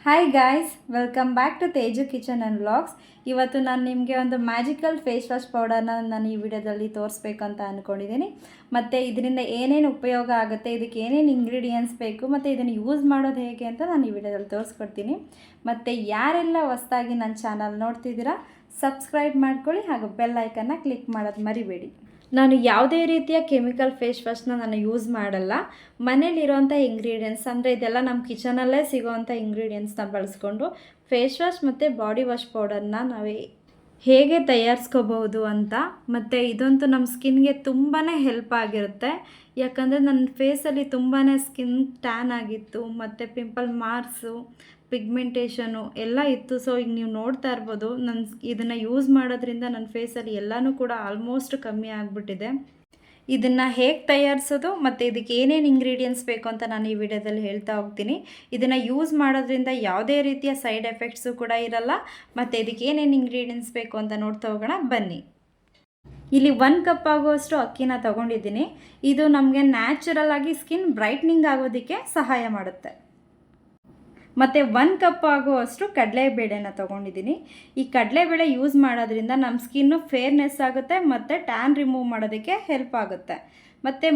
Hi guys, welcome back to Teju kitchen and vlogs. ಇವತ್ತು ನಾನು ನಿಮಗೆ ಒಂದು ಮ್ಯಾಜಿಕಲ್ ಫೇಸ್ ವಾಶ್ ಪೌಡರ್ನ ನಾನು ಈ ವಿಡಿಯೋದಲ್ಲಿ ತೋರಿಸ್ಬೇಕು ಅಂತ ಅಂದ್ಕೊಂಡಿದ್ದೀನಿ. ಮತ್ತು ಇದರಿಂದ ಏನೇನು ಉಪಯೋಗ ಆಗುತ್ತೆ, ಇದಕ್ಕೆ ಏನೇನು ಇಂಗ್ರೀಡಿಯೆಂಟ್ಸ್ ಬೇಕು ಮತ್ತು ಇದನ್ನು ಯೂಸ್ ಮಾಡೋದು ಹೇಗೆ ಅಂತ ನಾನು ಈ ವಿಡಿಯೋದಲ್ಲಿ ತೋರಿಸ್ಕೊಡ್ತೀನಿ. ಮತ್ತು ಯಾರೆಲ್ಲ ಹೊಸದಾಗಿ ನನ್ನ ಚಾನಲ್ ನೋಡ್ತಿದ್ದೀರಾ, ಸಬ್ಸ್ಕ್ರೈಬ್ ಮಾಡ್ಕೊಳ್ಳಿ ಹಾಗೂ ಬೆಲ್ ಐಕನ್ನ ಕ್ಲಿಕ್ ಮಾಡೋದು ಮರಿಬೇಡಿ. ನಾನು ಯಾವುದೇ ರೀತಿಯ ಕೆಮಿಕಲ್ ಫೇಸ್ ವಾಶ್ನ ನಾನು ಯೂಸ್ ಮಾಡಲ್ಲ. ಮನೇಲಿರೋಂಥ ಇಂಗ್ರೀಡಿಯೆಂಟ್ಸ್ ಅಂದರೆ ಇದೆಲ್ಲ ನಮ್ಮ ಕಿಚನಲ್ಲೇ ಸಿಗೋವಂಥ ಇಂಗ್ರೀಡಿಯೆಂಟ್ಸ್ನ ಬಳಸ್ಕೊಂಡು ಫೇಸ್ ವಾಶ್ ಮತ್ತು ಬಾಡಿ ವಾಶ್ ಪೌಡರ್ನ ನಾವು ಹೇಗೆ ತಯಾರಿಸ್ಕೋಬಹುದು ಅಂತ. ಮತ್ತು ಇದಂತೂ ನಮ್ಮ ಸ್ಕಿನ್ಗೆ ತುಂಬಾ ಹೆಲ್ಪ್ ಆಗಿರುತ್ತೆ. ಯಾಕಂದರೆ ನನ್ನ ಫೇಸಲ್ಲಿ ತುಂಬಾ ಸ್ಕಿನ್ ಟ್ಯಾನ್ ಆಗಿತ್ತು ಮತ್ತು ಪಿಂಪಲ್ ಮಾರ್ಕ್ಸು, ಪಿಗ್ಮೆಂಟೇಷನು ಎಲ್ಲ ಇತ್ತು. ಸೊ ಈಗ ನೀವು ನೋಡ್ತಾ ಇರ್ಬೋದು, ಇದನ್ನು ಯೂಸ್ ಮಾಡೋದ್ರಿಂದ ನನ್ನ ಫೇಸಲ್ಲಿ ಎಲ್ಲನೂ ಕೂಡ ಆಲ್ಮೋಸ್ಟ್ ಕಮ್ಮಿ ಆಗಿಬಿಟ್ಟಿದೆ. ಇದನ್ನು ಹೇಗೆ ತಯಾರಿಸೋದು ಮತ್ತು ಇದಕ್ಕೆ ಏನೇನು ಇಂಗ್ರೀಡಿಯೆಂಟ್ಸ್ ಬೇಕು ಅಂತ ನಾನು ಈ ವಿಡಿಯೋದಲ್ಲಿ ಹೇಳ್ತಾ ಹೋಗ್ತೀನಿ. ಇದನ್ನು ಯೂಸ್ ಮಾಡೋದ್ರಿಂದ ಯಾವುದೇ ರೀತಿಯ ಸೈಡ್ ಎಫೆಕ್ಟ್ಸು ಕೂಡ ಇರಲ್ಲ. ಮತ್ತು ಇದಕ್ಕೆ ಏನೇನು ಇಂಗ್ರೀಡಿಯೆಂಟ್ಸ್ ಬೇಕು ಅಂತ ನೋಡ್ತಾ ಹೋಗೋಣ ಬನ್ನಿ. ಇಲ್ಲಿ 1 ಕಪ್ ಆಗುವಷ್ಟು ಅಕ್ಕಿನ ತೊಗೊಂಡಿದ್ದೀನಿ. ಇದು ನಮಗೆ ನ್ಯಾಚುರಲ್ ಆಗಿ ಸ್ಕಿನ್ ಬ್ರೈಟ್ನಿಂಗ್ ಆಗೋದಕ್ಕೆ ಸಹಾಯ ಮಾಡುತ್ತೆ. ಮತ್ತು 1 ಕಪ್ ಆಗುವಷ್ಟು ಕಡಲೆಬೇಳೆನ ತೊಗೊಂಡಿದ್ದೀನಿ. ಈ ಕಡಲೆಬೇಳೆ ಯೂಸ್ ಮಾಡೋದ್ರಿಂದ ನಮ್ಮ ಸ್ಕಿನ್ನು ಫೇರ್ನೆಸ್ ಆಗುತ್ತೆ ಮತ್ತು ಟ್ಯಾನ್ ರಿಮೂವ್ ಮಾಡೋದಕ್ಕೆ ಹೆಲ್ಪ್ ಆಗುತ್ತೆ. ಮತ್ತು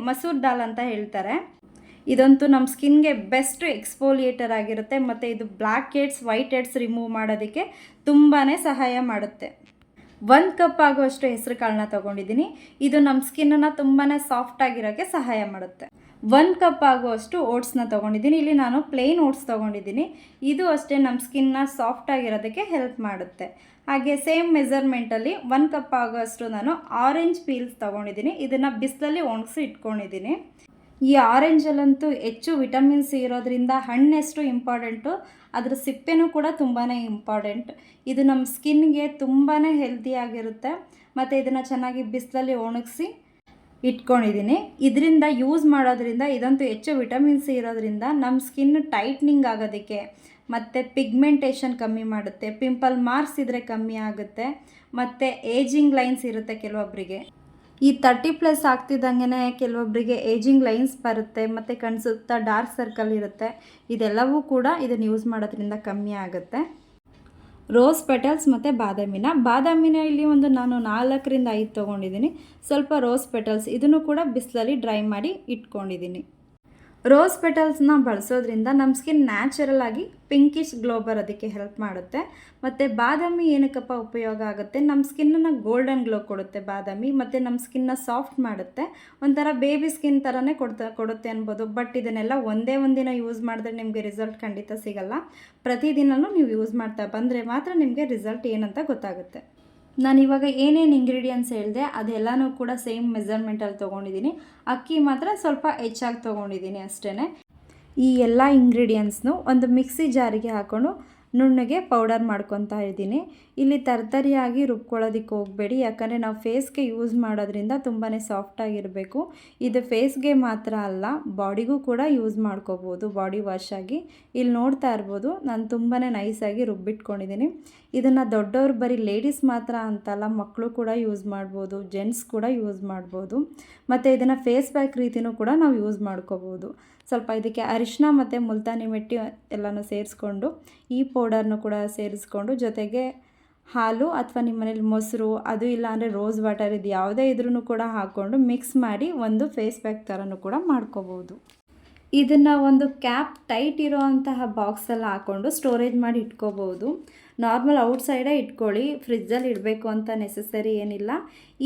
ಮಸೂರ್ ದಾಲ್ ಅಂತ ಹೇಳ್ತಾರೆ. ಇದಂತೂ ನಮ್ಮ ಸ್ಕಿನ್ಗೆ ಬೆಸ್ಟ್ ಎಕ್ಸ್ಫೋಲಿಯೇಟರ್ ಆಗಿರುತ್ತೆ ಮತ್ತು ಇದು black heads, white heads remove ಮಾಡೋದಕ್ಕೆ ತುಂಬಾ ಸಹಾಯ ಮಾಡುತ್ತೆ. 1 ಕಪ್ ಆಗುವಷ್ಟು ಹೆಸರು ಕಾಳನ್ನ ತೊಗೊಂಡಿದ್ದೀನಿ. ಇದು ನಮ್ಮ ಸ್ಕಿನ್ನನ್ನು ತುಂಬಾ ಸಾಫ್ಟಾಗಿರೋಕ್ಕೆ ಸಹಾಯ ಮಾಡುತ್ತೆ. 1 ಕಪ್ ಆಗುವಷ್ಟು ಓಟ್ಸ್ನ ತೊಗೊಂಡಿದ್ದೀನಿ. ಇಲ್ಲಿ ನಾನು ಪ್ಲೇನ್ ಓಟ್ಸ್ ತೊಗೊಂಡಿದ್ದೀನಿ. ಇದು ಅಷ್ಟೇ ನಮ್ಮ ಸ್ಕಿನ್ನ ಸಾಫ್ಟಾಗಿರೋದಕ್ಕೆ ಹೆಲ್ಪ್ ಮಾಡುತ್ತೆ. ಹಾಗೆ ಸೇಮ್ ಮೆಜರ್ಮೆಂಟಲ್ಲಿ 1 ಕಪ್ ಆಗುವಷ್ಟು ನಾನು ಆರೆಂಜ್ ಪೀಲ್ಸ್ ತೊಗೊಂಡಿದ್ದೀನಿ. ಇದನ್ನು ಬಿಸಿಲಲ್ಲಿ ಒಣಗಿಸಿ ಇಟ್ಕೊಂಡಿದ್ದೀನಿ. ಈ ಆರೆಂಜಲ್ಲಂತೂ ಹೆಚ್ಚು ವಿಟಮಿನ್ ಸಿ ಇರೋದ್ರಿಂದ ಹಣ್ಣೆಷ್ಟು ಇಂಪಾರ್ಟೆಂಟು, ಅದರ ಸಿಪ್ಪೆನೂ ಕೂಡ ತುಂಬಾ ಇಂಪಾರ್ಟೆಂಟ್. ಇದು ನಮ್ಮ ಸ್ಕಿನ್ಗೆ ತುಂಬಾ ಹೆಲ್ತಿಯಾಗಿರುತ್ತೆ. ಮತ್ತು ಇದನ್ನು ಚೆನ್ನಾಗಿ ಬಿಸಿಲಲ್ಲಿ ಒಣಗಿಸಿ ಇಟ್ಕೊಂಡಿದ್ದೀನಿ. ಇದರಿಂದ ಯೂಸ್ ಮಾಡೋದ್ರಿಂದ ಇದಂತೂ ಹೆಚ್ಚು ವಿಟಮಿನ್ ಸಿ ಇರೋದ್ರಿಂದ ನಮ್ಮ ಸ್ಕಿನ್ ಟೈಟ್ನಿಂಗ್ ಆಗೋದಕ್ಕೆ ಮತ್ತು ಪಿಗ್ಮೆಂಟೇಷನ್ ಕಮ್ಮಿ ಮಾಡುತ್ತೆ. ಪಿಂಪಲ್ ಮಾರ್ಕ್ಸ್ ಇದ್ದರೆ ಕಮ್ಮಿ ಆಗುತ್ತೆ. ಮತ್ತು ಏಜಿಂಗ್ ಲೈನ್ಸ್ ಇರುತ್ತೆ ಕೆಲವೊಬ್ಬರಿಗೆ. ಈ 30+ ಆಗ್ತಿದ್ದಂಗೆ ಕೆಲವೊಬ್ಬರಿಗೆ ಏಜಿಂಗ್ ಲೈನ್ಸ್ ಬರುತ್ತೆ ಮತ್ತು ಕಣ್ಸುತ್ತಾ ಡಾರ್ಕ್ ಸರ್ಕಲ್ ಇರುತ್ತೆ. ಇದೆಲ್ಲವೂ ಕೂಡ ಇದನ್ನು ಯೂಸ್ ಮಾಡೋದ್ರಿಂದ ಕಮ್ಮಿ ಆಗುತ್ತೆ. ರೋಸ್ ಪೆಟಲ್ಸ್ ಮತ್ತು ಬಾದಾಮಿನ ಇಲ್ಲಿ ನಾನು 4ರಿಂದ 5 ತೊಗೊಂಡಿದ್ದೀನಿ. ಸ್ವಲ್ಪ ರೋಸ್ ಪೆಟಲ್ಸ್ ಇದನ್ನು ಕೂಡ ಬಿಸಿಲಲ್ಲಿ ಡ್ರೈ ಮಾಡಿ ಇಟ್ಕೊಂಡಿದ್ದೀನಿ. ರೋಸ್ ಪೆಟಲ್ಸ್ನ ಬಳಸೋದ್ರಿಂದ ನಮ್ಮ ಸ್ಕಿನ್ ನ್ಯಾಚುರಲ್ ಆಗಿ ಪಿಂಕಿಶ್ ಗ್ಲೋ ಬರೋದಕ್ಕೆ ಹೆಲ್ಪ್ ಮಾಡುತ್ತೆ. ಮತ್ತು ಬಾದಾಮಿ ಏನಕ್ಕಪ್ಪ ಉಪಯೋಗ ಆಗುತ್ತೆ, ನಮ್ಮ ಸ್ಕಿನ್ನನ್ನು ಗೋಲ್ಡನ್ ಗ್ಲೋ ಕೊಡುತ್ತೆ ಬಾದಾಮಿ. ಮತ್ತು ನಮ್ಮ ಸ್ಕಿನ್ನ ಸಾಫ್ಟ್ ಮಾಡುತ್ತೆ. ಒಂಥರ ಬೇಬಿ ಸ್ಕಿನ್ ಥರನೇ ಕೊಡುತ್ತೆ ಅನ್ಬೋದು. ಬಟ್ ಇದನ್ನೆಲ್ಲ ಒಂದೇ ಒಂದಿನ ಯೂಸ್ ಮಾಡಿದ್ರೆ ನಿಮಗೆ ರಿಸಲ್ಟ್ ಖಂಡಿತ ಸಿಗಲ್ಲ. ಪ್ರತಿದಿನವೂ ನೀವು ಯೂಸ್ ಮಾಡ್ತಾ ಬಂದರೆ ಮಾತ್ರ ನಿಮಗೆ ರಿಸಲ್ಟ್ ಏನಂತ ಗೊತ್ತಾಗುತ್ತೆ. ನಾನಿವಾಗ ಏನೇನು ಇಂಗ್ರೀಡಿಯೆಂಟ್ಸ್ ಹೇಳಿದೆ ಅದೆಲ್ಲನೂ ಕೂಡ ಸೇಮ್ ಮೆಜರ್ಮೆಂಟಲ್ಲಿ ತೊಗೊಂಡಿದ್ದೀನಿ. ಅಕ್ಕಿ ಮಾತ್ರ ಸ್ವಲ್ಪ ಹೆಚ್ಚಾಗಿ ತೊಗೊಂಡಿದ್ದೀನಿ ಅಷ್ಟೇ. ಈ ಎಲ್ಲ ಇಂಗ್ರೀಡಿಯೆಂಟ್ಸ್ನು ಒಂದು ಮಿಕ್ಸಿ ಜಾರಿಗೆ ಹಾಕ್ಕೊಂಡು ನುಣ್ಣಗೆ ಪೌಡರ್ ಮಾಡ್ಕೊತಾ ಇದ್ದೀನಿ. ಇಲ್ಲಿ ತರ್ತರಿಯಾಗಿ ರುಬ್ಕೊಳ್ಳೋದಕ್ಕೆ ಹೋಗಬೇಡಿ, ಯಾಕಂದರೆ ನಾವು ಫೇಸ್ಗೆ ಯೂಸ್ ಮಾಡೋದ್ರಿಂದ ತುಂಬಾ ಸಾಫ್ಟಾಗಿರಬೇಕು. ಇದು ಫೇಸ್ಗೆ ಮಾತ್ರ ಅಲ್ಲ, ಬಾಡಿಗೂ ಕೂಡ ಯೂಸ್ ಮಾಡ್ಕೋಬೋದು ಬಾಡಿ ವಾಶ್ ಆಗಿ. ಇಲ್ಲಿ ನೋಡ್ತಾ ಇರ್ಬೋದು, ನಾನು ತುಂಬಾ ನೈಸಾಗಿ ರುಬ್ಬಿಟ್ಕೊಂಡಿದ್ದೀನಿ. ಇದನ್ನು ದೊಡ್ಡವರು ಬರೀ ಲೇಡೀಸ್ ಮಾತ್ರ ಅಂತಲ್ಲ, ಮಕ್ಕಳು ಕೂಡ ಯೂಸ್ ಮಾಡ್ಬೋದು, ಜೆಂಟ್ಸ್ ಕೂಡ ಯೂಸ್ ಮಾಡ್ಬೋದು. ಮತ್ತು ಇದನ್ನು ಫೇಸ್ ಪ್ಯಾಕ್ ರೀತಿಯೂ ಕೂಡ ನಾವು ಯೂಸ್ ಮಾಡ್ಕೋಬೋದು. ಸ್ವಲ್ಪ ಇದಕ್ಕೆ ಅರಿಶಿನ ಮತ್ತು ಮುಲ್ತಾನಿ ಮೆಟ್ಟಿ ಎಲ್ಲನೂ ಸೇರಿಸ್ಕೊಂಡು ಈ ಪೌಡರ್ನು ಕೂಡ ಸೇರಿಸ್ಕೊಂಡು, ಜೊತೆಗೆ ಹಾಲು ಅಥವಾ ನಿಮ್ಮ ಮನೇಲಿ ಮೊಸರು, ಅದು ಇಲ್ಲ ಅಂದರೆ ರೋಸ್ ವಾಟರ್, ಇದು ಯಾವುದೇ ಇದ್ರೂ ಕೂಡ ಹಾಕ್ಕೊಂಡು ಮಿಕ್ಸ್ ಮಾಡಿ ಒಂದು ಫೇಸ್ ಪ್ಯಾಕ್ ಥರನೂ ಕೂಡ ಮಾಡ್ಕೋಬೋದು. ಇದನ್ನು ಒಂದು ಕ್ಯಾಪ್ ಟೈಟ್ ಇರೋವಂತಹ ಬಾಕ್ಸಲ್ಲಿ ಹಾಕ್ಕೊಂಡು ಸ್ಟೋರೇಜ್ ಮಾಡಿ ಇಟ್ಕೋಬೋದು. ನಾರ್ಮಲ್ ಔಟ್ಸೈಡೇ ಇಟ್ಕೊಳ್ಳಿ, ಫ್ರಿಜ್ಜಲ್ಲಿ ಇಡಬೇಕು ಅಂತ ನೆಸಸರಿ ಏನಿಲ್ಲ.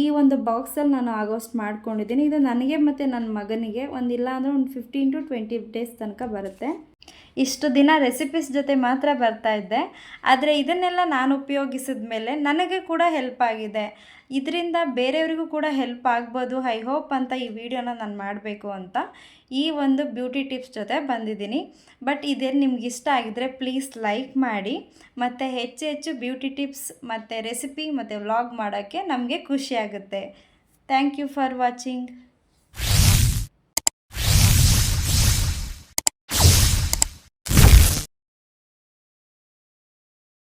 ಈ ಒಂದು ಬಾಕ್ಸಲ್ಲಿ ನಾನು ಆಗೋಷ್ಟು ಮಾಡ್ಕೊಂಡಿದ್ದೀನಿ. ಇದು ನನಗೆ ಮತ್ತು ನನ್ನ ಮಗನಿಗೆ ಒಂದಿಲ್ಲ ಅಂದರೆ ಒಂದು 15 to 20 ಡೇಸ್ ತನಕ ಬರುತ್ತೆ. ಇಷ್ಟು ದಿನ ರೆಸಿಪೀಸ್ ಜೊತೆ ಮಾತ್ರ ಬರ್ತಾಯಿದ್ದೆ, ಆದರೆ ಇದನ್ನೆಲ್ಲ ನಾನು ಉಪಯೋಗಿಸಿದ ಮೇಲೆ ನನಗೆ ಕೂಡ ಹೆಲ್ಪ್ ಆಗಿದೆ. ಇದರಿಂದ ಬೇರೆಯವರಿಗೂ ಕೂಡ ಹೆಲ್ಪ್ ಆಗ್ಬೋದು, ಐ ಹೋಪ್ ಅಂತ ಈ ವಿಡಿಯೋನ ನಾನು ಮಾಡಬೇಕು ಅಂತ ಈ ಒಂದು ಬ್ಯೂಟಿ ಟಿಪ್ಸ್ ಜೊತೆ ಬಂದಿದ್ದೀನಿ. ಬಟ್ ಇದೇನು ನಿಮ್ಗೆ ಇಷ್ಟ ಆಗಿದ್ರೆ ಪ್ಲೀಸ್ ಲೈಕ್ ಮಾಡಿ. ಮತ್ತು ಹೆಚ್ಚು ಬ್ಯೂಟಿ ಟಿಪ್ಸ್ ಮತ್ತು ರೆಸಿಪಿ ಮತ್ತು ವ್ಲಾಗ್ ಮಾಡೋಕ್ಕೆ ನಮಗೆ ಖುಷಿಯಾಗುತ್ತೆ. Thank you for watching.